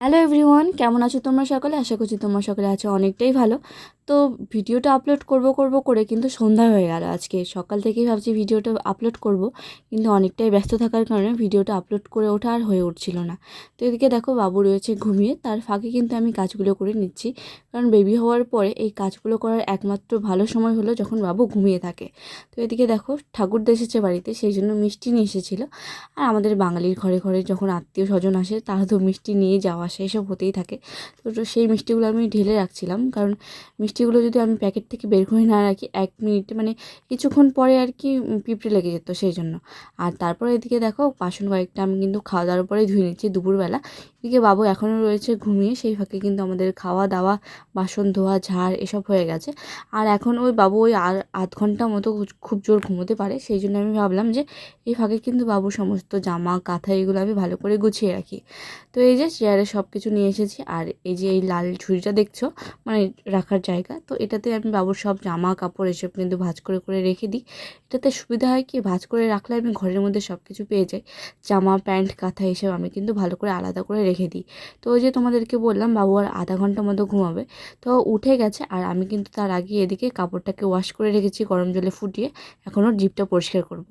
Hello everyone, কেমন আছো তোমরা সকলে? আশা করছি তোমরা সকলে আছো অনেকটাই ভালো। তো ভিডিওটা আপলোড করব করে কিন্তু সন্ধ্যা হয়ে গেল। আজকে সকাল থেকেই ভাবছি ভিডিওটা আপলোড করব, কিন্তু অনেকটাই ব্যস্ত থাকার কারণে ভিডিওটা আপলোড করে ওঠা আর হয়ে উঠছিল না। তো এদিকে দেখো বাবু রয়েছে ঘুমিয়ে, তার ফাঁকে কিন্তু আমি কাজগুলো করে নিচ্ছি। কারণ বেবি হওয়ার পরে এই কাজগুলো করার একমাত্র ভালো সময় হলো যখন বাবু ঘুমিয়ে থাকে। তো এদিকে দেখো ঠাকুরদা এসেছে বাড়িতে, সেই জন্য মিষ্টি নিয়ে এসেছিলো। আর আমাদের বাঙালির ঘরে ঘরে যখন আত্মীয় স্বজন আসে তারা তো মিষ্টি নিয়ে যাওয়া আসা এসব হতেই থাকে। তো সেই মিষ্টিগুলো আমি ঢেলে রাখছিলাম, কারণ মিষ্টিগুলো যদি আমি প্যাকেট থেকে বের করে না রাখি 1 মিনিট মানে কিছুক্ষণ পরে আর কি পিঁপড়ে লেগে যেত, সেই জন্য। আর তারপরে এদিকে দেখো বাসন কয়েকটা আমি কিন্তু খাওয়া দাওয়ার পরেই ধুয়ে নিচ্ছি দুপুরবেলা। এদিকে বাবু এখনও রয়েছে ঘুমিয়ে, সেই ফাঁকে কিন্তু আমাদের খাওয়া দাওয়া, বাসন ধোয়া, ঝাড় এসব হয়ে গেছে। আর এখন ওই বাবু ওই আর আধ ঘন্টা মতো খুব জোর ঘুমোতে পারে, সেই জন্য আমি ভাবলাম যে এই ফাঁকে কিন্তু বাবুর সমস্ত জামা কাঁথা এগুলো আমি ভালো করে গুছিয়ে রাখি। তো এই যে চেয়ারে সব কিছু নিয়ে এসেছি, আর এই যে এই লাল ঝুড়িটা দেখছো মানে রাখার জায়গা, তো এটাতে আমি বাবুর সব জামা কাপড় এসব কিন্তু ভাঁজ করে করে রেখে দিই। এটাতে সুবিধা হয় কি, ভাঁজ করে রাখলে আমি ঘরের মধ্যে সব কিছু পেয়ে যাই। জামা প্যান্ট কাঁথা এসব আমি কিন্তু ভালো করে আলাদা করে রেখে দিই। তো ওই যে তোমাদেরকে বললাম বাবু আর আধা ঘন্টা মতো ঘুমাবে, তো উঠে গেছে। আর আমি কিন্তু তার আগে এদিকে কাপড়টাকে ওয়াশ করে রেখেছি গরম জলে ফুটিয়ে, এখন ওর জিভটা পরিষ্কার করব।